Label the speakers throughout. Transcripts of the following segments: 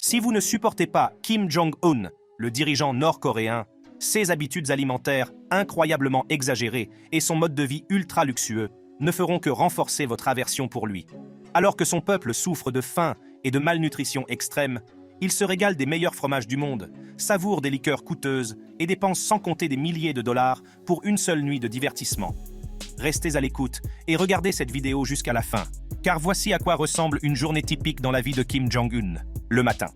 Speaker 1: Si vous ne supportez pas Kim Jong-un, le dirigeant nord-coréen, ses habitudes alimentaires incroyablement exagérées et son mode de vie ultra luxueux ne feront que renforcer votre aversion pour lui. Alors que son peuple souffre de faim et de malnutrition extrême, il se régale des meilleurs fromages du monde, savoure des liqueurs coûteuses et dépense sans compter des milliers de dollars pour une seule nuit de divertissement. Restez à l'écoute et regardez cette vidéo jusqu'à la fin, car voici à quoi ressemble une journée typique dans la vie de Kim Jong-un, le matin.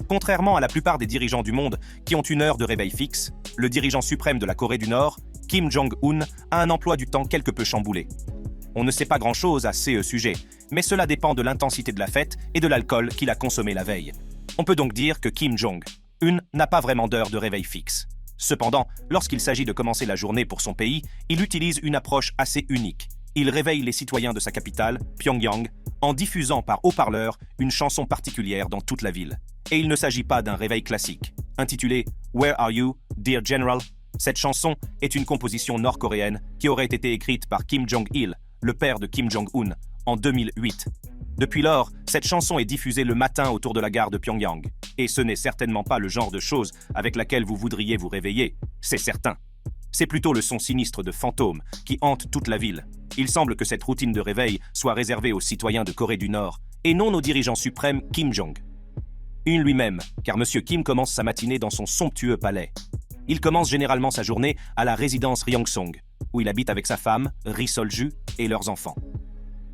Speaker 1: Contrairement à la plupart des dirigeants du monde qui ont une heure de réveil fixe, le dirigeant suprême de la Corée du Nord, Kim Jong-un, a un emploi du temps quelque peu chamboulé. On ne sait pas grand-chose à ce sujet, mais cela dépend de l'intensité de la fête et de l'alcool qu'il a consommé la veille. On peut donc dire que Kim Jong-un n'a pas vraiment d'heure de réveil fixe. Cependant, lorsqu'il s'agit de commencer la journée pour son pays, il utilise une approche assez unique. Il réveille les citoyens de sa capitale, Pyongyang, en diffusant par haut-parleur une chanson particulière dans toute la ville. Et il ne s'agit pas d'un réveil classique. Intitulée « Where are you, dear General ?», cette chanson est une composition nord-coréenne qui aurait été écrite par Kim Jong-il, le père de Kim Jong-un, en 2008. Depuis lors, cette chanson est diffusée le matin autour de la gare de Pyongyang. Et ce n'est certainement pas le genre de choses avec laquelle vous voudriez vous réveiller, c'est certain. C'est plutôt le son sinistre de fantômes qui hante toute la ville. Il semble que cette routine de réveil soit réservée aux citoyens de Corée du Nord et non au dirigeant suprême Kim Jong. Une lui-même, car M. Kim commence sa matinée dans son somptueux palais. Il commence généralement sa journée à la résidence Ryongsong, où il habite avec sa femme, Ri Sol-ju, et leurs enfants.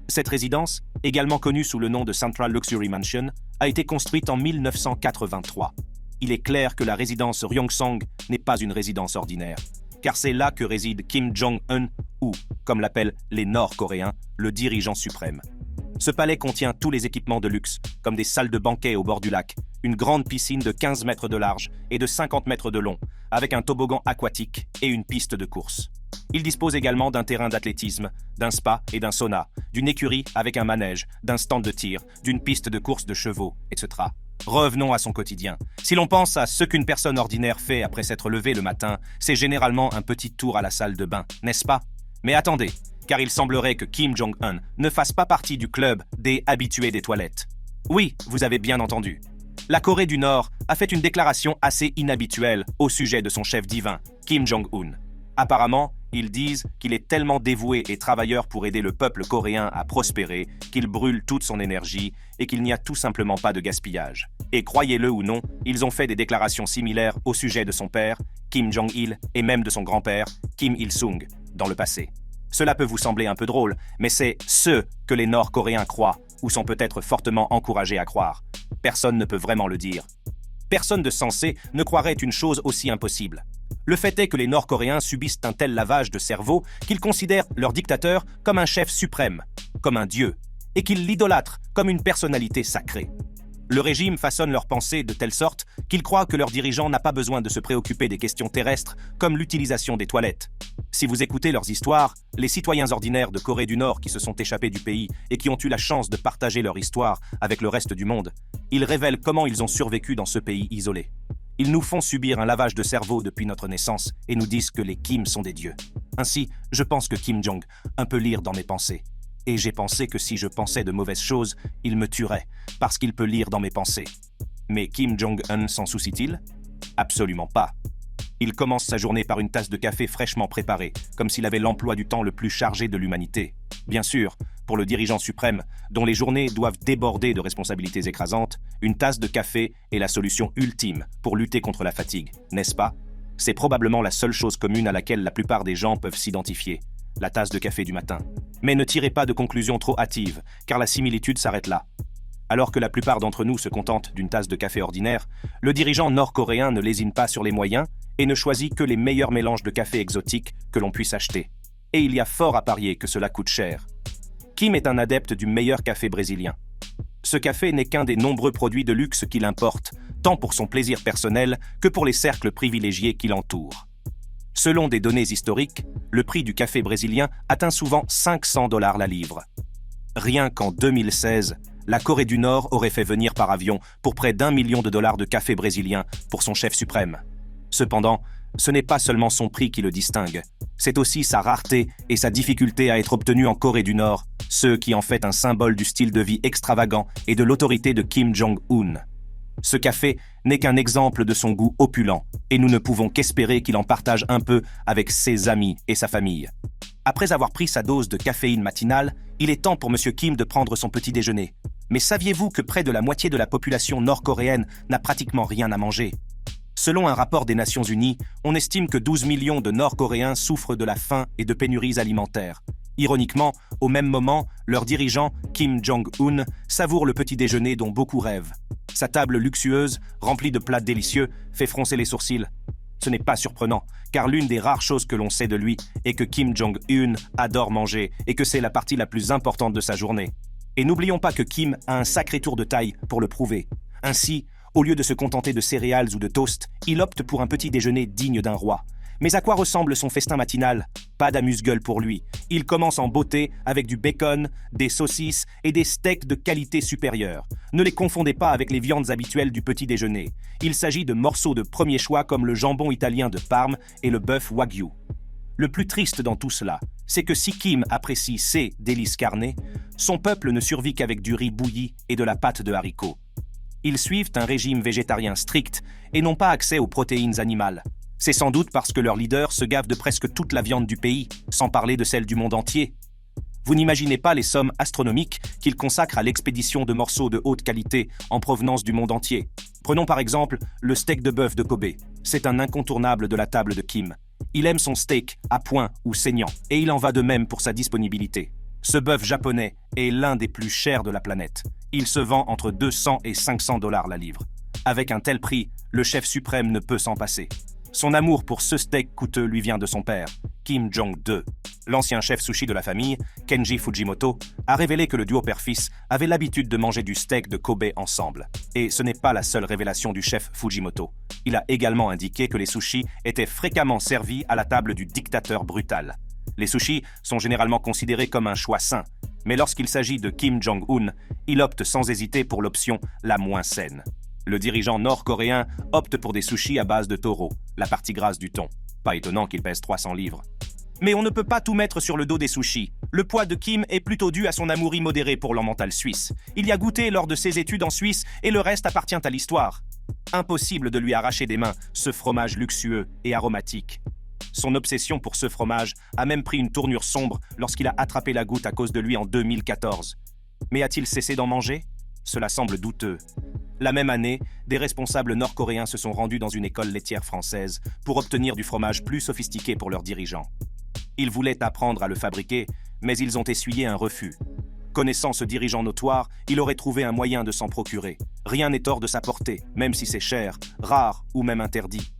Speaker 1: Cette résidence, également connue sous le nom de Central Luxury Mansion, a été construite en 1983. Il est clair que la résidence Ryongsong n'est pas une résidence ordinaire, car c'est là que réside Kim Jong-un, ou, comme l'appellent les Nord-Coréens, le dirigeant suprême. Ce palais contient tous les équipements de luxe, comme des salles de banquet au bord du lac, une grande piscine de 15 mètres de large et de 50 mètres de long, avec un toboggan aquatique et une piste de course. Il dispose également d'un terrain d'athlétisme, d'un spa et d'un sauna, d'une écurie avec un manège, d'un stand de tir, d'une piste de course de chevaux, etc. Revenons à son quotidien. Si l'on pense à ce qu'une personne ordinaire fait après s'être levée le matin, c'est généralement un petit tour à la salle de bain, n'est-ce pas? Mais attendez, car il semblerait que Kim Jong-un ne fasse pas partie du club des habitués des toilettes. Oui, vous avez bien entendu. La Corée du Nord a fait une déclaration assez inhabituelle au sujet de son chef divin, Kim Jong-un. Apparemment, ils disent qu'il est tellement dévoué et travailleur pour aider le peuple coréen à prospérer qu'il brûle toute son énergie et qu'il n'y a tout simplement pas de gaspillage. Et croyez-le ou non, ils ont fait des déclarations similaires au sujet de son père, Kim Jong-il, et même de son grand-père, Kim Il-sung, dans le passé. Cela peut vous sembler un peu drôle, mais c'est ce que les Nord-Coréens croient, ou sont peut-être fortement encouragés à croire. Personne ne peut vraiment le dire. Personne de sensé ne croirait une chose aussi impossible. Le fait est que les Nord-Coréens subissent un tel lavage de cerveau qu'ils considèrent leur dictateur comme un chef suprême, comme un dieu, et qu'ils l'idolâtrent comme une personnalité sacrée. Le régime façonne leurs pensées de telle sorte qu'ils croient que leur dirigeant n'a pas besoin de se préoccuper des questions terrestres comme l'utilisation des toilettes. Si vous écoutez leurs histoires, les citoyens ordinaires de Corée du Nord qui se sont échappés du pays et qui ont eu la chance de partager leur histoire avec le reste du monde, ils révèlent comment ils ont survécu dans ce pays isolé. Ils nous font subir un lavage de cerveau depuis notre naissance et nous disent que les Kim sont des dieux. Ainsi, je pense que Kim Jong-un peut lire dans mes pensées. Et j'ai pensé que si je pensais de mauvaises choses, il me tuerait, parce qu'il peut lire dans mes pensées. Mais Kim Jong-un s'en soucie-t-il? Absolument pas. Il commence sa journée par une tasse de café fraîchement préparée, comme s'il avait l'emploi du temps le plus chargé de l'humanité. Bien sûr, pour le dirigeant suprême, dont les journées doivent déborder de responsabilités écrasantes, une tasse de café est la solution ultime pour lutter contre la fatigue, n'est-ce pas? C'est probablement la seule chose commune à laquelle la plupart des gens peuvent s'identifier, la tasse de café du matin. Mais ne tirez pas de conclusions trop hâtives, car la similitude s'arrête là. Alors que la plupart d'entre nous se contentent d'une tasse de café ordinaire, le dirigeant nord-coréen ne lésine pas sur les moyens et ne choisit que les meilleurs mélanges de café exotiques que l'on puisse acheter. Et il y a fort à parier que cela coûte cher. Kim est un adepte du meilleur café brésilien. Ce café n'est qu'un des nombreux produits de luxe qu'il importe, tant pour son plaisir personnel que pour les cercles privilégiés qui l'entourent. Selon des données historiques, le prix du café brésilien atteint souvent 500 $ la livre. Rien qu'en 2016, la Corée du Nord aurait fait venir par avion pour près d'1 million de dollars de café brésilien pour son chef suprême. Cependant, ce n'est pas seulement son prix qui le distingue, c'est aussi sa rareté et sa difficulté à être obtenu en Corée du Nord, ce qui en fait un symbole du style de vie extravagant et de l'autorité de Kim Jong-un. Ce café n'est qu'un exemple de son goût opulent, et nous ne pouvons qu'espérer qu'il en partage un peu avec ses amis et sa famille. Après avoir pris sa dose de caféine matinale, il est temps pour M. Kim de prendre son petit déjeuner. Mais saviez-vous que près de la moitié de la population nord-coréenne n'a pratiquement rien à manger? Selon un rapport des Nations Unies, on estime que 12 millions de Nord-Coréens souffrent de la faim et de pénuries alimentaires. Ironiquement, au même moment, leur dirigeant, Kim Jong-un, savoure le petit déjeuner dont beaucoup rêvent. Sa table luxueuse, remplie de plats délicieux, fait froncer les sourcils. Ce n'est pas surprenant, car l'une des rares choses que l'on sait de lui est que Kim Jong-un adore manger et que c'est la partie la plus importante de sa journée. Et n'oublions pas que Kim a un sacré tour de taille pour le prouver. Ainsi, au lieu de se contenter de céréales ou de toast, il opte pour un petit déjeuner digne d'un roi. Mais à quoi ressemble son festin matinal? Pas d'amuse-gueule pour lui. Il commence en beauté avec du bacon, des saucisses et des steaks de qualité supérieure. Ne les confondez pas avec les viandes habituelles du petit déjeuner. Il s'agit de morceaux de premier choix comme le jambon italien de Parme et le bœuf Wagyu. Le plus triste dans tout cela, c'est que si Kim apprécie ces délices carnées, son peuple ne survit qu'avec du riz bouilli et de la pâte de haricots. Ils suivent un régime végétarien strict et n'ont pas accès aux protéines animales. C'est sans doute parce que leur leader se gave de presque toute la viande du pays, sans parler de celle du monde entier. Vous n'imaginez pas les sommes astronomiques qu'il consacre à l'expédition de morceaux de haute qualité en provenance du monde entier. Prenons par exemple le steak de bœuf de Kobe. C'est un incontournable de la table de Kim. Il aime son steak à point ou saignant, et il en va de même pour sa disponibilité. Ce bœuf japonais est l'un des plus chers de la planète. Il se vend entre 200 et 500 $ la livre. Avec un tel prix, le chef suprême ne peut s'en passer. Son amour pour ce steak coûteux lui vient de son père, Kim Jong-il. L'ancien chef sushi de la famille, Kenji Fujimoto, a révélé que le duo père-fils avait l'habitude de manger du steak de Kobe ensemble. Et ce n'est pas la seule révélation du chef Fujimoto. Il a également indiqué que les sushis étaient fréquemment servis à la table du dictateur brutal. Les sushis sont généralement considérés comme un choix sain, mais lorsqu'il s'agit de Kim Jong-un, il opte sans hésiter pour l'option la moins saine. Le dirigeant nord-coréen opte pour des sushis à base de taureau, la partie grasse du thon. Pas étonnant qu'il pèse 300 livres. Mais on ne peut pas tout mettre sur le dos des sushis. Le poids de Kim est plutôt dû à son amour immodéré pour l'emmental suisse. Il y a goûté lors de ses études en Suisse et le reste appartient à l'histoire. Impossible de lui arracher des mains ce fromage luxueux et aromatique. Son obsession pour ce fromage a même pris une tournure sombre lorsqu'il a attrapé la goutte à cause de lui en 2014. Mais a-t-il cessé d'en manger? Cela semble douteux. La même année, des responsables nord-coréens se sont rendus dans une école laitière française pour obtenir du fromage plus sophistiqué pour leurs dirigeants. Ils voulaient apprendre à le fabriquer, mais ils ont essuyé un refus. Connaissant ce dirigeant notoire, il aurait trouvé un moyen de s'en procurer. Rien n'est hors de sa portée, même si c'est cher, rare ou même interdit.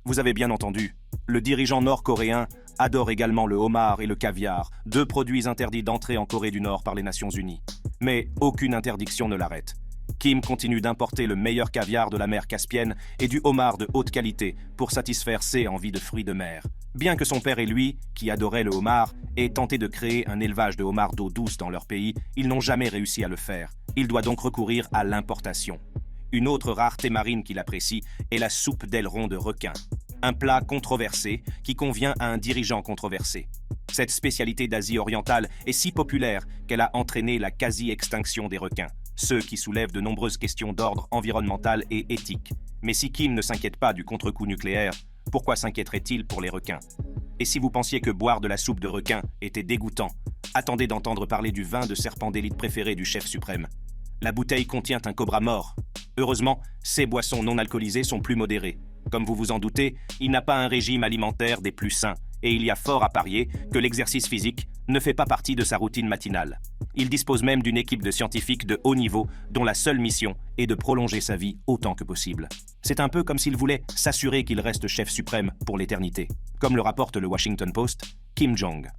Speaker 1: Vous avez bien entendu, le dirigeant nord-coréen adore également le homard et le caviar, deux produits interdits d'entrée en Corée du Nord par les Nations Unies. Mais aucune interdiction ne l'arrête. Kim continue d'importer le meilleur caviar de la mer Caspienne et du homard de haute qualité pour satisfaire ses envies de fruits de mer. Bien que son père et lui, qui adoraient le homard, aient tenté de créer un élevage de homards d'eau douce dans leur pays, ils n'ont jamais réussi à le faire. Il doit donc recourir à l'importation. Une autre rareté marine qu'il apprécie est la soupe d'aileron de requin. Un plat controversé qui convient à un dirigeant controversé. Cette spécialité d'Asie orientale est si populaire qu'elle a entraîné la quasi-extinction des requins, ceux qui soulèvent de nombreuses questions d'ordre environnemental et éthique. Mais si Kim ne s'inquiète pas du contre-coup nucléaire, pourquoi s'inquiéterait-il pour les requins? Et si vous pensiez que boire de la soupe de requin était dégoûtant, attendez d'entendre parler du vin de serpent d'élite préféré du chef suprême. La bouteille contient un cobra mort. Heureusement, ces boissons non alcoolisées sont plus modérées. Comme vous vous en doutez, il n'a pas un régime alimentaire des plus sains, et il y a fort à parier que l'exercice physique ne fait pas partie de sa routine matinale. Il dispose même d'une équipe de scientifiques de haut niveau dont la seule mission est de prolonger sa vie autant que possible. C'est un peu comme s'il voulait s'assurer qu'il reste chef suprême pour l'éternité. Comme le rapporte le Washington Post, Kim Jong-un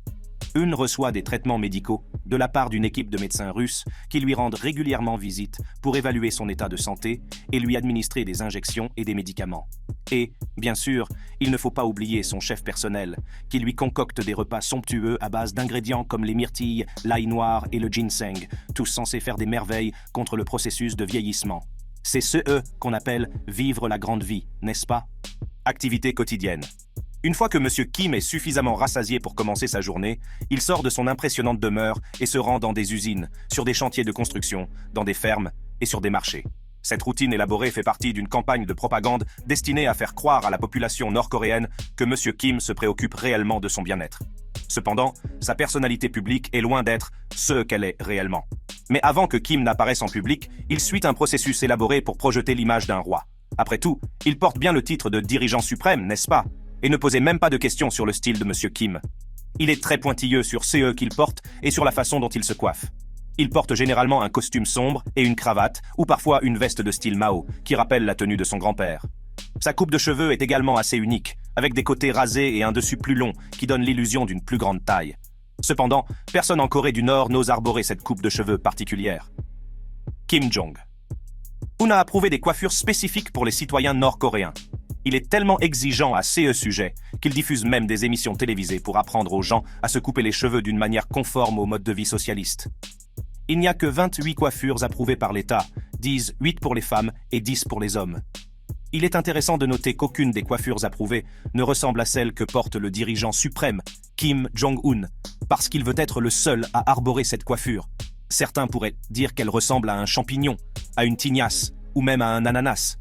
Speaker 1: reçoit des traitements médicaux de la part d'une équipe de médecins russes qui lui rendent régulièrement visite pour évaluer son état de santé et lui administrer des injections et des médicaments. Et, bien sûr, il ne faut pas oublier son chef personnel, qui lui concocte des repas somptueux à base d'ingrédients comme les myrtilles, l'ail noir et le ginseng, tous censés faire des merveilles contre le processus de vieillissement. C'est qu'on appelle vivre la grande vie, n'est-ce pas? Activité quotidienne. Une fois que M. Kim est suffisamment rassasié pour commencer sa journée, il sort de son impressionnante demeure et se rend dans des usines, sur des chantiers de construction, dans des fermes et sur des marchés. Cette routine élaborée fait partie d'une campagne de propagande destinée à faire croire à la population nord-coréenne que M. Kim se préoccupe réellement de son bien-être. Cependant, sa personnalité publique est loin d'être ce qu'elle est réellement. Mais avant que Kim n'apparaisse en public, il suit un processus élaboré pour projeter l'image d'un roi. Après tout, il porte bien le titre de dirigeant suprême, n'est-ce pas? Et ne posez même pas de questions sur le style de M. Kim. Il est très pointilleux sur ce qu'il porte et sur la façon dont il se coiffe. Il porte généralement un costume sombre et une cravate, ou parfois une veste de style Mao, qui rappelle la tenue de son grand-père. Sa coupe de cheveux est également assez unique, avec des côtés rasés et un dessus plus long, qui donne l'illusion d'une plus grande taille. Cependant, personne en Corée du Nord n'ose arborer cette coupe de cheveux particulière. Kim Jong-un a approuvé des coiffures spécifiques pour les citoyens nord-coréens. Il est tellement exigeant à ce sujet qu'il diffuse même des émissions télévisées pour apprendre aux gens à se couper les cheveux d'une manière conforme au mode de vie socialiste. Il n'y a que 28 coiffures approuvées par l'État, disent 8 pour les femmes et 10 pour les hommes. Il est intéressant de noter qu'aucune des coiffures approuvées ne ressemble à celle que porte le dirigeant suprême, Kim Jong-un, parce qu'il veut être le seul à arborer cette coiffure. Certains pourraient dire qu'elle ressemble à un champignon, à une tignasse ou même à un ananas.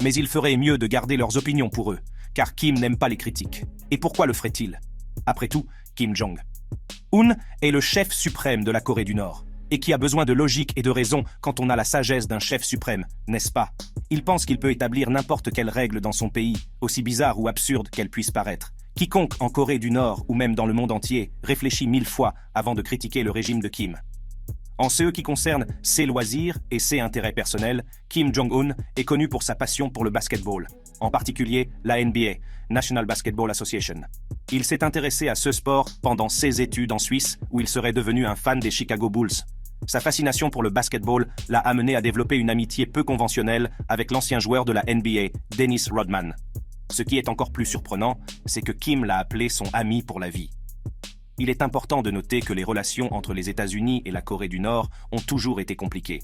Speaker 1: Mais il ferait mieux de garder leurs opinions pour eux, car Kim n'aime pas les critiques. Et pourquoi le ferait-il? Après tout, Kim Jong-un est le chef suprême de la Corée du Nord. Et qui a besoin de logique et de raison quand on a la sagesse d'un chef suprême, n'est-ce pas? Il pense qu'il peut établir n'importe quelle règle dans son pays, aussi bizarre ou absurde qu'elle puisse paraître. Quiconque en Corée du Nord ou même dans le monde entier réfléchit 1000 fois avant de critiquer le régime de Kim. En ce qui concerne ses loisirs et ses intérêts personnels, Kim Jong-un est connu pour sa passion pour le basketball, en particulier la NBA, National Basketball Association. Il s'est intéressé à ce sport pendant ses études en Suisse, où il serait devenu un fan des Chicago Bulls. Sa fascination pour le basketball l'a amené à développer une amitié peu conventionnelle avec l'ancien joueur de la NBA, Dennis Rodman. Ce qui est encore plus surprenant, c'est que Kim l'a appelé son ami pour la vie. Il est important de noter que les relations entre les États-Unis et la Corée du Nord ont toujours été compliquées.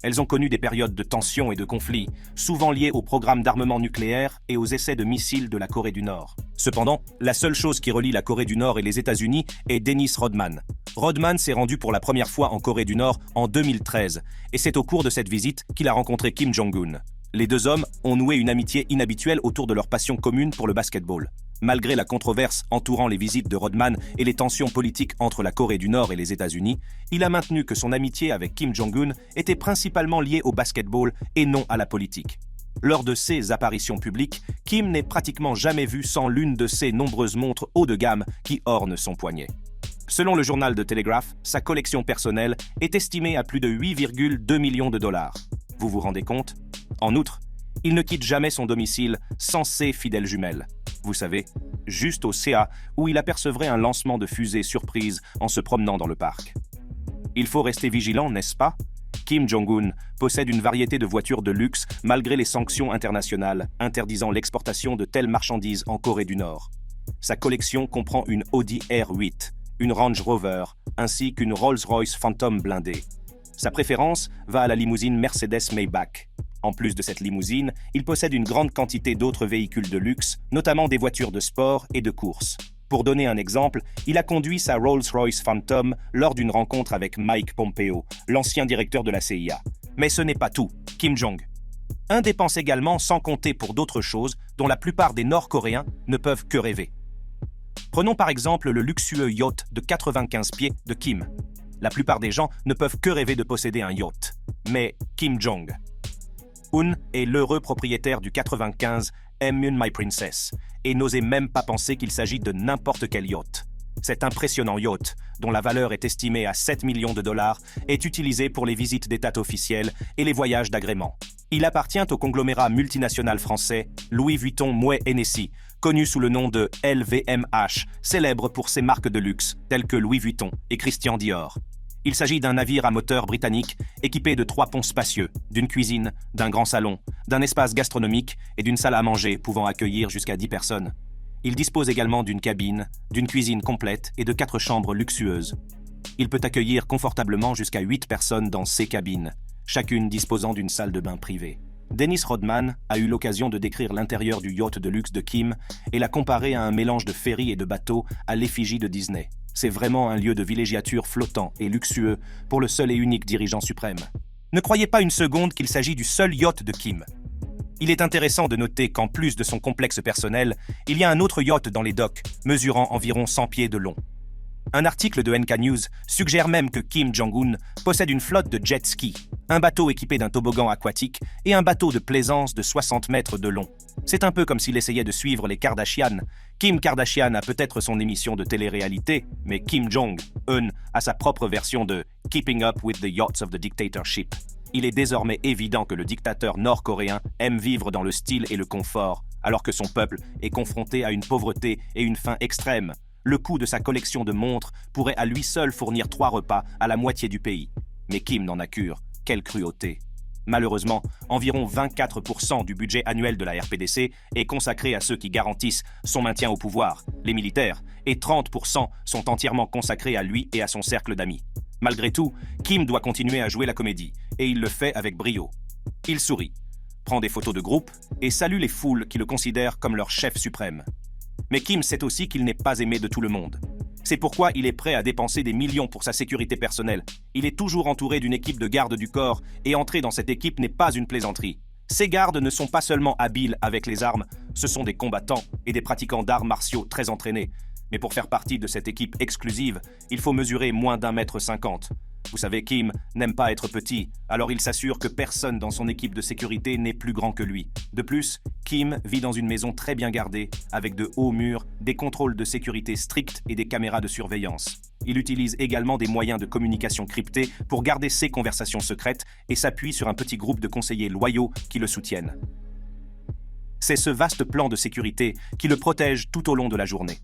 Speaker 1: Elles ont connu des périodes de tensions et de conflits, souvent liées au programme d'armement nucléaire et aux essais de missiles de la Corée du Nord. Cependant, la seule chose qui relie la Corée du Nord et les États-Unis est Dennis Rodman. Rodman s'est rendu pour la première fois en Corée du Nord en 2013, et c'est au cours de cette visite qu'il a rencontré Kim Jong-un. Les deux hommes ont noué une amitié inhabituelle autour de leur passion commune pour le basketball. Malgré la controverse entourant les visites de Rodman et les tensions politiques entre la Corée du Nord et les États-Unis, il a maintenu que son amitié avec Kim Jong-un était principalement liée au basketball et non à la politique. Lors de ses apparitions publiques, Kim n'est pratiquement jamais vu sans l'une de ses nombreuses montres haut de gamme qui ornent son poignet. Selon le journal The Telegraph, sa collection personnelle est estimée à plus de 8,2 millions de dollars. Vous vous rendez compte? En outre, il ne quitte jamais son domicile sans ses fidèles jumelles. Vous savez, juste au CA où il apercevrait un lancement de fusée surprise en se promenant dans le parc. Il faut rester vigilant, n'est-ce pas? Kim Jong-un possède une variété de voitures de luxe malgré les sanctions internationales interdisant l'exportation de telles marchandises en Corée du Nord. Sa collection comprend une Audi R8, une Range Rover, ainsi qu'une Rolls-Royce Phantom blindée. Sa préférence va à la limousine Mercedes Maybach. En plus de cette limousine, il possède une grande quantité d'autres véhicules de luxe, notamment des voitures de sport et de course. Pour donner un exemple, il a conduit sa Rolls-Royce Phantom lors d'une rencontre avec Mike Pompeo, l'ancien directeur de la CIA. Mais ce n'est pas tout, Kim Jong-un dépense également sans compter pour d'autres choses dont la plupart des Nord-Coréens ne peuvent que rêver. Prenons par exemple le luxueux yacht de 95 pieds de Kim. La plupart des gens ne peuvent que rêver de posséder un yacht. Mais Kim Jong-un est l'heureux propriétaire du 95 M1 My Princess et n'osait même pas penser qu'il s'agit de n'importe quel yacht. Cet impressionnant yacht, dont la valeur est estimée à 7 millions de dollars, est utilisé pour les visites d'État officielles et les voyages d'agrément. Il appartient au conglomérat multinational français Louis Vuitton Moet Hennessy, connu sous le nom de LVMH, célèbre pour ses marques de luxe telles que Louis Vuitton et Christian Dior. Il s'agit d'un navire à moteur britannique équipé de 3 ponts spacieux, d'une cuisine, d'un grand salon, d'un espace gastronomique et d'une salle à manger pouvant accueillir jusqu'à 10 personnes. Il dispose également d'une cabine, d'une cuisine complète et de 4 chambres luxueuses. Il peut accueillir confortablement jusqu'à 8 personnes dans ces cabines, chacune disposant d'une salle de bain privée. Dennis Rodman a eu l'occasion de décrire l'intérieur du yacht de luxe de Kim et l'a comparé à un mélange de ferry et de bateau à l'effigie de Disney. C'est vraiment un lieu de villégiature flottant et luxueux pour le seul et unique dirigeant suprême. Ne croyez pas une seconde qu'il s'agit du seul yacht de Kim. Il est intéressant de noter qu'en plus de son complexe personnel, il y a un autre yacht dans les docks, mesurant environ 100 pieds de long. Un article de NK News suggère même que Kim Jong-un possède une flotte de jet ski, un bateau équipé d'un toboggan aquatique et un bateau de plaisance de 60 mètres de long. C'est un peu comme s'il essayait de suivre les Kardashian. Kim Kardashian a peut-être son émission de télé-réalité, mais Kim Jong-un a sa propre version de Keeping Up with the Yachts of the Dictatorship. Il est désormais évident que le dictateur nord-coréen aime vivre dans le style et le confort, alors que son peuple est confronté à une pauvreté et une faim extrême. Le coût de sa collection de montres pourrait à lui seul fournir 3 repas à la moitié du pays. Mais Kim n'en a cure. Quelle cruauté! Malheureusement, environ 24% du budget annuel de la RPDC est consacré à ceux qui garantissent son maintien au pouvoir, les militaires, et 30% sont entièrement consacrés à lui et à son cercle d'amis. Malgré tout, Kim doit continuer à jouer la comédie, et il le fait avec brio. Il sourit, prend des photos de groupe et salue les foules qui le considèrent comme leur chef suprême. Mais Kim sait aussi qu'il n'est pas aimé de tout le monde. C'est pourquoi il est prêt à dépenser des millions pour sa sécurité personnelle. Il est toujours entouré d'une équipe de gardes du corps, et entrer dans cette équipe n'est pas une plaisanterie. Ces gardes ne sont pas seulement habiles avec les armes, ce sont des combattants et des pratiquants d'arts martiaux très entraînés. Mais pour faire partie de cette équipe exclusive, il faut mesurer moins d'1,50 m. Vous savez, Kim n'aime pas être petit, alors il s'assure que personne dans son équipe de sécurité n'est plus grand que lui. De plus, Kim vit dans une maison très bien gardée, avec de hauts murs, des contrôles de sécurité stricts et des caméras de surveillance. Il utilise également des moyens de communication cryptés pour garder ses conversations secrètes et s'appuie sur un petit groupe de conseillers loyaux qui le soutiennent. C'est ce vaste plan de sécurité qui le protège tout au long de la journée.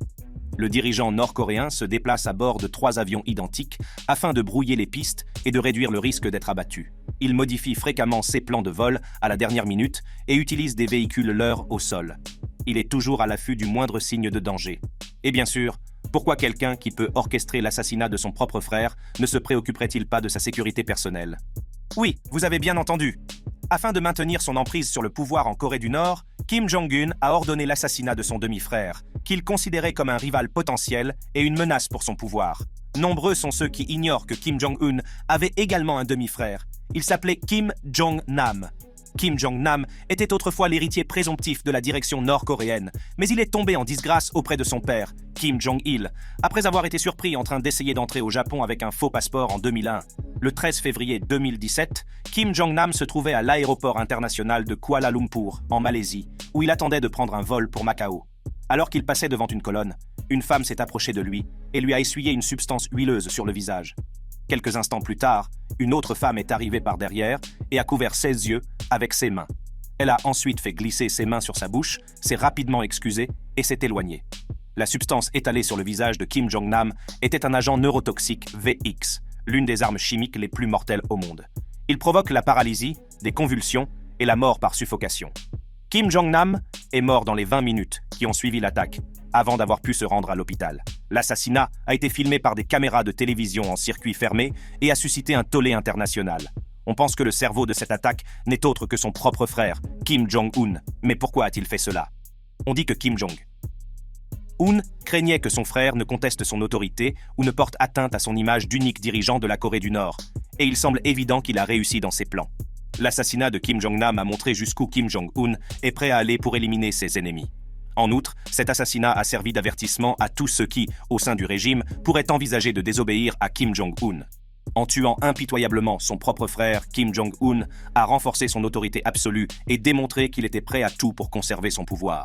Speaker 1: Le dirigeant nord-coréen se déplace à bord de 3 avions identiques afin de brouiller les pistes et de réduire le risque d'être abattu. Il modifie fréquemment ses plans de vol à la dernière minute et utilise des véhicules leurs au sol. Il est toujours à l'affût du moindre signe de danger. Et bien sûr, pourquoi quelqu'un qui peut orchestrer l'assassinat de son propre frère ne se préoccuperait-il pas de sa sécurité personnelle? Oui, vous avez bien entendu. Afin de maintenir son emprise sur le pouvoir en Corée du Nord, Kim Jong-un a ordonné l'assassinat de son demi-frère, qu'il considérait comme un rival potentiel et une menace pour son pouvoir. Nombreux sont ceux qui ignorent que Kim Jong-un avait également un demi-frère. Il s'appelait Kim Jong-nam. Kim Jong-nam était autrefois l'héritier présomptif de la direction nord-coréenne, mais il est tombé en disgrâce auprès de son père, Kim Jong-il, après avoir été surpris en train d'essayer d'entrer au Japon avec un faux passeport en 2001. Le 13 février 2017, Kim Jong-nam se trouvait à l'aéroport international de Kuala Lumpur, en Malaisie, où il attendait de prendre un vol pour Macao. Alors qu'il passait devant une colonne, une femme s'est approchée de lui et lui a essuyé une substance huileuse sur le visage. Quelques instants plus tard, une autre femme est arrivée par derrière et a couvert ses yeux avec ses mains. Elle a ensuite fait glisser ses mains sur sa bouche, s'est rapidement excusée et s'est éloignée. La substance étalée sur le visage de Kim Jong-nam était un agent neurotoxique VX, l'une des armes chimiques les plus mortelles au monde. Il provoque la paralysie, des convulsions et la mort par suffocation. Kim Jong-nam est mort dans les 20 minutes qui ont suivi l'attaque, avant d'avoir pu se rendre à l'hôpital. L'assassinat a été filmé par des caméras de télévision en circuit fermé et a suscité un tollé international. On pense que le cerveau de cette attaque n'est autre que son propre frère, Kim Jong-un. Mais pourquoi a-t-il fait cela? On dit que Kim Jong-un craignait que son frère ne conteste son autorité ou ne porte atteinte à son image d'unique dirigeant de la Corée du Nord. Et il semble évident qu'il a réussi dans ses plans. L'assassinat de Kim Jong-nam a montré jusqu'où Kim Jong-un est prêt à aller pour éliminer ses ennemis. En outre, cet assassinat a servi d'avertissement à tous ceux qui, au sein du régime, pourraient envisager de désobéir à Kim Jong-un. En tuant impitoyablement son propre frère, Kim Jong-un a renforcé son autorité absolue et démontré qu'il était prêt à tout pour conserver son pouvoir.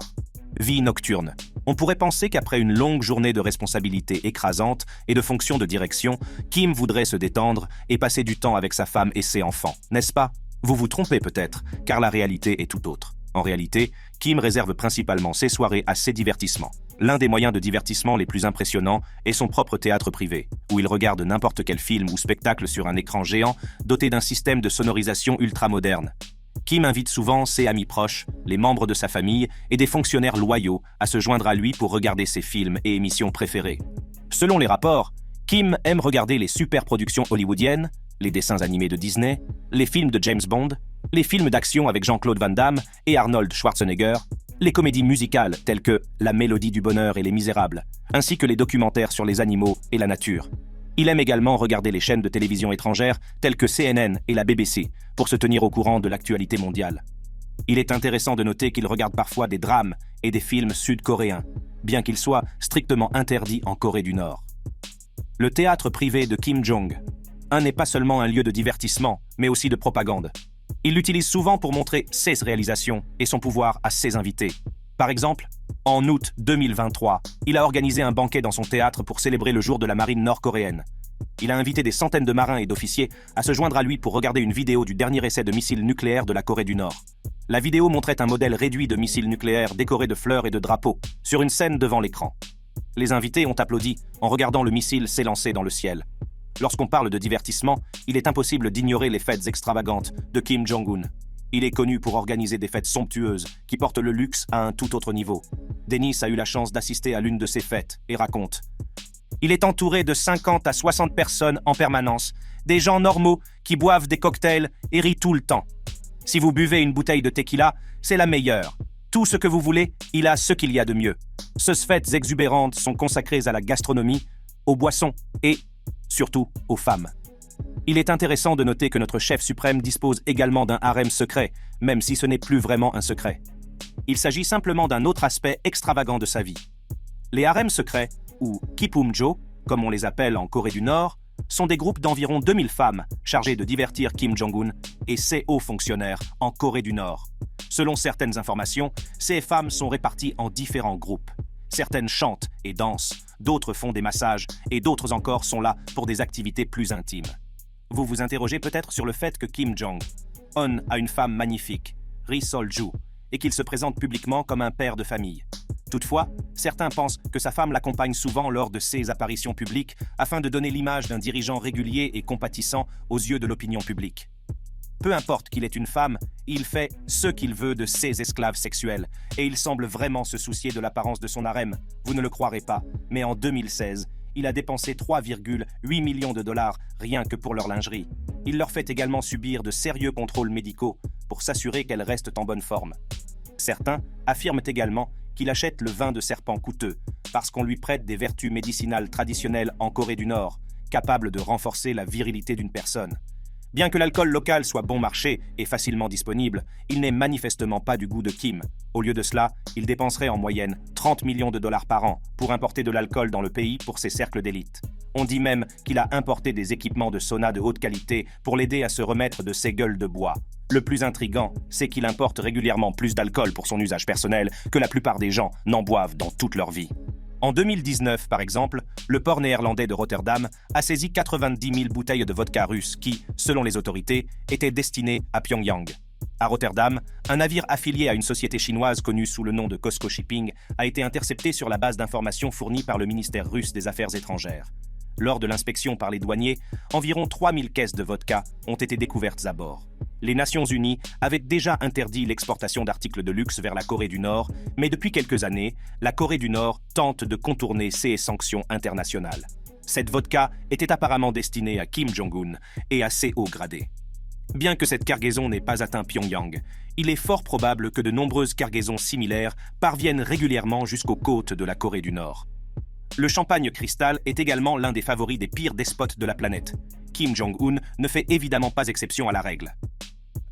Speaker 1: Vie nocturne. On pourrait penser qu'après une longue journée de responsabilités écrasantes et de fonctions de direction, Kim voudrait se détendre et passer du temps avec sa femme et ses enfants, n'est-ce pas? Vous vous trompez peut-être, car la réalité est tout autre. En réalité, Kim réserve principalement ses soirées à ses divertissements. L'un des moyens de divertissement les plus impressionnants est son propre théâtre privé, où il regarde n'importe quel film ou spectacle sur un écran géant doté d'un système de sonorisation ultramoderne. Kim invite souvent ses amis proches, les membres de sa famille et des fonctionnaires loyaux à se joindre à lui pour regarder ses films et émissions préférés. Selon les rapports, Kim aime regarder les super-productions hollywoodiennes, les dessins animés de Disney, les films de James Bond, les films d'action avec Jean-Claude Van Damme et Arnold Schwarzenegger, les comédies musicales telles que La Mélodie du Bonheur et Les Misérables, ainsi que les documentaires sur les animaux et la nature. Il aime également regarder les chaînes de télévision étrangères telles que CNN et la BBC pour se tenir au courant de l'actualité mondiale. Il est intéressant de noter qu'il regarde parfois des drames et des films sud-coréens, bien qu'ils soient strictement interdits en Corée du Nord. Le théâtre privé de Kim Jong-un n'est pas seulement un lieu de divertissement, mais aussi de propagande. Il l'utilise souvent pour montrer ses réalisations et son pouvoir à ses invités. Par exemple, en août 2023, il a organisé un banquet dans son théâtre pour célébrer le jour de la marine nord-coréenne. Il a invité des centaines de marins et d'officiers à se joindre à lui pour regarder une vidéo du dernier essai de missiles nucléaires de la Corée du Nord. La vidéo montrait un modèle réduit de missiles nucléaires décoré de fleurs et de drapeaux, sur une scène devant l'écran. Les invités ont applaudi en regardant le missile s'élancer dans le ciel. Lorsqu'on parle de divertissement, il est impossible d'ignorer les fêtes extravagantes de Kim Jong-un. Il est connu pour organiser des fêtes somptueuses qui portent le luxe à un tout autre niveau. Denis a eu la chance d'assister à l'une de ces fêtes et raconte: il est entouré de 50 à 60 personnes en permanence, des gens normaux qui boivent des cocktails et rient tout le temps. Si vous buvez une bouteille de tequila, c'est la meilleure. Tout ce que vous voulez, il a ce qu'il y a de mieux. Ces fêtes exubérantes sont consacrées à la gastronomie, aux boissons et, surtout, aux femmes. Il est intéressant de noter que notre chef suprême dispose également d'un harem secret, même si ce n'est plus vraiment un secret. Il s'agit simplement d'un autre aspect extravagant de sa vie. Les harems secrets, ou Kipumjo, comme on les appelle en Corée du Nord, sont des groupes d'environ 2000 femmes chargées de divertir Kim Jong-un et ses hauts fonctionnaires en Corée du Nord. Selon certaines informations, ces femmes sont réparties en différents groupes. Certaines chantent et dansent, d'autres font des massages et d'autres encore sont là pour des activités plus intimes. Vous vous interrogez peut-être sur le fait que Kim Jong-un a une femme magnifique, Ri Sol-ju, et qu'il se présente publiquement comme un père de famille. Toutefois, certains pensent que sa femme l'accompagne souvent lors de ses apparitions publiques afin de donner l'image d'un dirigeant régulier et compatissant aux yeux de l'opinion publique. Peu importe qu'il est une femme, il fait ce qu'il veut de ses esclaves sexuels, et il semble vraiment se soucier de l'apparence de son harem. Vous ne le croirez pas, mais en 2016, il a dépensé 3,8 millions de dollars rien que pour leur lingerie. Il leur fait également subir de sérieux contrôles médicaux pour s'assurer qu'elles restent en bonne forme. Certains affirment également qu'il achète le vin de serpent coûteux parce qu'on lui prête des vertus médicinales traditionnelles en Corée du Nord, capables de renforcer la virilité d'une personne. Bien que l'alcool local soit bon marché et facilement disponible, il n'est manifestement pas du goût de Kim. Au lieu de cela, il dépenserait en moyenne 30 millions de dollars par an pour importer de l'alcool dans le pays pour ses cercles d'élite. On dit même qu'il a importé des équipements de sauna de haute qualité pour l'aider à se remettre de ses gueules de bois. Le plus intriguant, c'est qu'il importe régulièrement plus d'alcool pour son usage personnel que la plupart des gens n'en boivent dans toute leur vie. En 2019, par exemple, le port néerlandais de Rotterdam a saisi 90 000 bouteilles de vodka russe qui, selon les autorités, étaient destinées à Pyongyang. À Rotterdam, un navire affilié à une société chinoise connue sous le nom de COSCO Shipping a été intercepté sur la base d'informations fournies par le ministère russe des Affaires étrangères. Lors de l'inspection par les douaniers, environ 3000 caisses de vodka ont été découvertes à bord. Les Nations Unies avaient déjà interdit l'exportation d'articles de luxe vers la Corée du Nord, mais depuis quelques années, la Corée du Nord tente de contourner ces sanctions internationales. Cette vodka était apparemment destinée à Kim Jong-un et à ses hauts gradés. Bien que cette cargaison n'ait pas atteint Pyongyang, il est fort probable que de nombreuses cargaisons similaires parviennent régulièrement jusqu'aux côtes de la Corée du Nord. Le champagne Cristal est également l'un des favoris des pires despotes de la planète. Kim Jong-un ne fait évidemment pas exception à la règle.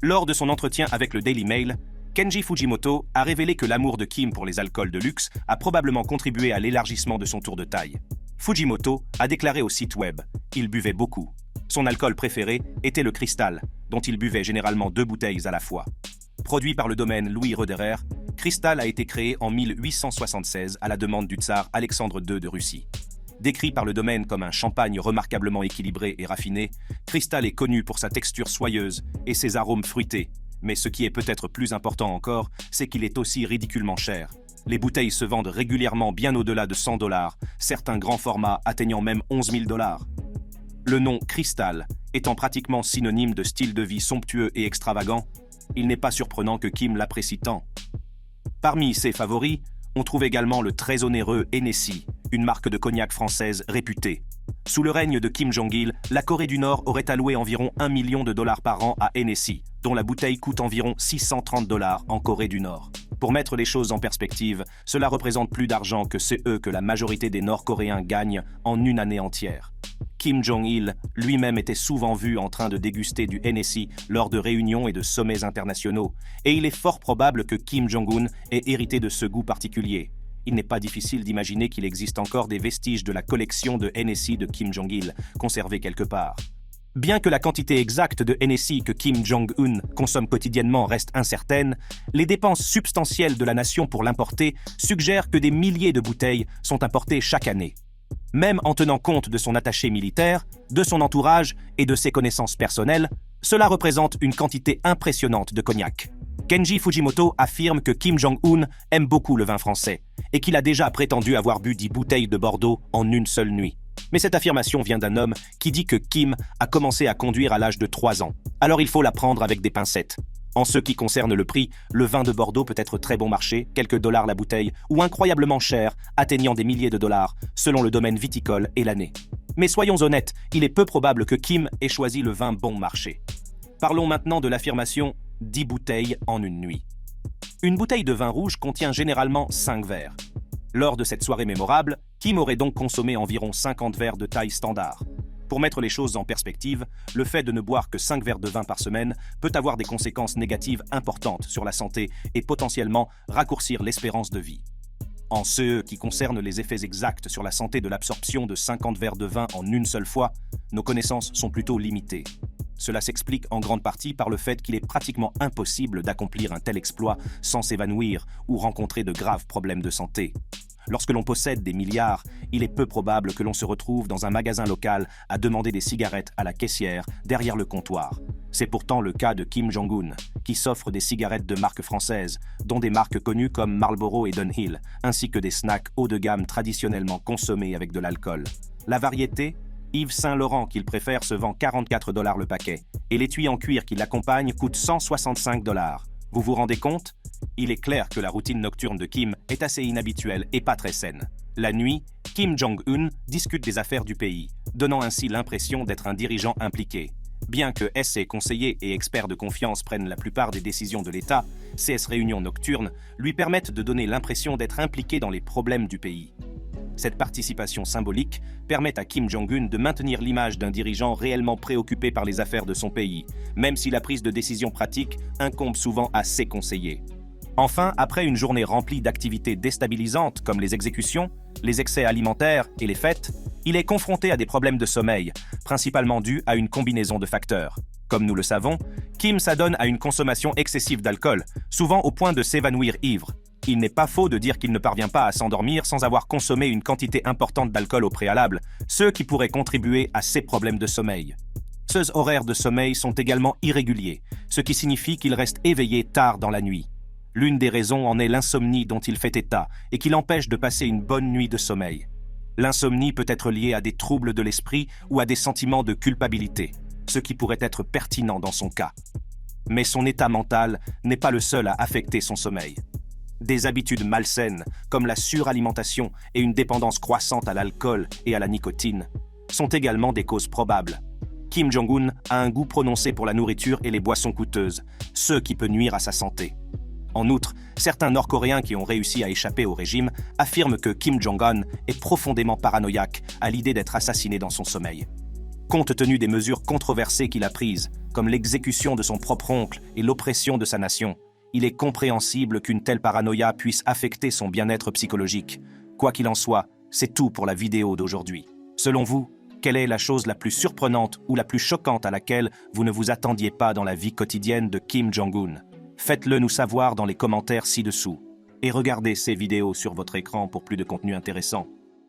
Speaker 1: Lors de son entretien avec le Daily Mail, Kenji Fujimoto a révélé que l'amour de Kim pour les alcools de luxe a probablement contribué à l'élargissement de son tour de taille. Fujimoto a déclaré au site web qu'il buvait beaucoup. Son alcool préféré était le Cristal, dont il buvait généralement 2 bouteilles à la fois. Produit par le domaine Louis Roederer, Cristal a été créé en 1876 à la demande du tsar Alexandre II de Russie. Décrit par le domaine comme un champagne remarquablement équilibré et raffiné, Cristal est connu pour sa texture soyeuse et ses arômes fruités. Mais ce qui est peut-être plus important encore, c'est qu'il est aussi ridiculement cher. Les bouteilles se vendent régulièrement bien au-delà de 100 $, certains grands formats atteignant même 11 000 $. Le nom Cristal étant pratiquement synonyme de style de vie somptueux et extravagant, il n'est pas surprenant que Kim l'apprécie tant. Parmi ses favoris, on trouve également le très onéreux Hennessy, une marque de cognac française réputée. Sous le règne de Kim Jong-il, la Corée du Nord aurait alloué environ 1 million de dollars par an à Hennessy, dont la bouteille coûte environ 630 $ en Corée du Nord. Pour mettre les choses en perspective, cela représente plus d'argent que que la majorité des Nord-Coréens gagnent en une année entière. Kim Jong-il lui-même était souvent vu en train de déguster du Hennessy lors de réunions et de sommets internationaux, et il est fort probable que Kim Jong-un ait hérité de ce goût particulier. Il n'est pas difficile d'imaginer qu'il existe encore des vestiges de la collection de Hennessy de Kim Jong-il, conservés quelque part. Bien que la quantité exacte de Hennessy que Kim Jong-un consomme quotidiennement reste incertaine, les dépenses substantielles de la nation pour l'importer suggèrent que des milliers de bouteilles sont importées chaque année. Même en tenant compte de son attaché militaire, de son entourage et de ses connaissances personnelles, cela représente une quantité impressionnante de cognac. Kenji Fujimoto affirme que Kim Jong-un aime beaucoup le vin français et qu'il a déjà prétendu avoir bu 10 bouteilles de Bordeaux en une seule nuit. Mais cette affirmation vient d'un homme qui dit que Kim a commencé à conduire à l'âge de 3 ans. Alors il faut la prendre avec des pincettes. En ce qui concerne le prix, le vin de Bordeaux peut être très bon marché, quelques dollars la bouteille, ou incroyablement cher, atteignant des milliers de dollars, selon le domaine viticole et l'année. Mais soyons honnêtes, il est peu probable que Kim ait choisi le vin bon marché. Parlons maintenant de l'affirmation « 10 bouteilles en une nuit ». Une bouteille de vin rouge contient généralement 5 verres. Lors de cette soirée mémorable, Kim aurait donc consommé environ 50 verres de taille standard. Pour mettre les choses en perspective, le fait de ne boire que 5 verres de vin par semaine peut avoir des conséquences négatives importantes sur la santé et potentiellement raccourcir l'espérance de vie. En ce qui concerne les effets exacts sur la santé de l'absorption de 50 verres de vin en une seule fois, nos connaissances sont plutôt limitées. Cela s'explique en grande partie par le fait qu'il est pratiquement impossible d'accomplir un tel exploit sans s'évanouir ou rencontrer de graves problèmes de santé. Lorsque l'on possède des milliards, il est peu probable que l'on se retrouve dans un magasin local à demander des cigarettes à la caissière derrière le comptoir. C'est pourtant le cas de Kim Jong-un, qui s'offre des cigarettes de marque française, dont des marques connues comme Marlboro et Dunhill, ainsi que des snacks haut de gamme traditionnellement consommés avec de l'alcool. La variété, Yves Saint Laurent qu'il préfère se vend 44 $ le paquet, et l'étui en cuir qui l'accompagne coûte 165 $. Vous vous rendez compte ? Il est clair que la routine nocturne de Kim est assez inhabituelle et pas très saine. La nuit, Kim Jong-un discute des affaires du pays, donnant ainsi l'impression d'être un dirigeant impliqué. Bien que ses conseillers et experts de confiance prennent la plupart des décisions de l'État, ces réunions nocturnes lui permettent de donner l'impression d'être impliqué dans les problèmes du pays. Cette participation symbolique permet à Kim Jong-un de maintenir l'image d'un dirigeant réellement préoccupé par les affaires de son pays, même si la prise de décision pratique incombe souvent à ses conseillers. Enfin, après une journée remplie d'activités déstabilisantes comme les exécutions, les excès alimentaires et les fêtes, il est confronté à des problèmes de sommeil, principalement dus à une combinaison de facteurs. Comme nous le savons, Kim s'adonne à une consommation excessive d'alcool, souvent au point de s'évanouir ivre. Il n'est pas faux de dire qu'il ne parvient pas à s'endormir sans avoir consommé une quantité importante d'alcool au préalable, ce qui pourrait contribuer à ses problèmes de sommeil. Ses horaires de sommeil sont également irréguliers, ce qui signifie qu'il reste éveillé tard dans la nuit. L'une des raisons en est l'insomnie dont il fait état et qui l'empêche de passer une bonne nuit de sommeil. L'insomnie peut être liée à des troubles de l'esprit ou à des sentiments de culpabilité, ce qui pourrait être pertinent dans son cas. Mais son état mental n'est pas le seul à affecter son sommeil. Des habitudes malsaines, comme la suralimentation et une dépendance croissante à l'alcool et à la nicotine, sont également des causes probables. Kim Jong-un a un goût prononcé pour la nourriture et les boissons coûteuses, ce qui peut nuire à sa santé. En outre, certains Nord-Coréens qui ont réussi à échapper au régime affirment que Kim Jong-un est profondément paranoïaque à l'idée d'être assassiné dans son sommeil. Compte tenu des mesures controversées qu'il a prises, comme l'exécution de son propre oncle et l'oppression de sa nation, il est compréhensible qu'une telle paranoïa puisse affecter son bien-être psychologique. Quoi qu'il en soit, c'est tout pour la vidéo d'aujourd'hui. Selon vous, quelle est la chose la plus surprenante ou la plus choquante à laquelle vous ne vous attendiez pas dans la vie quotidienne de Kim Jong-un ? Faites-le nous savoir dans les commentaires ci-dessous. Et regardez ces vidéos sur votre écran pour plus de contenu intéressant.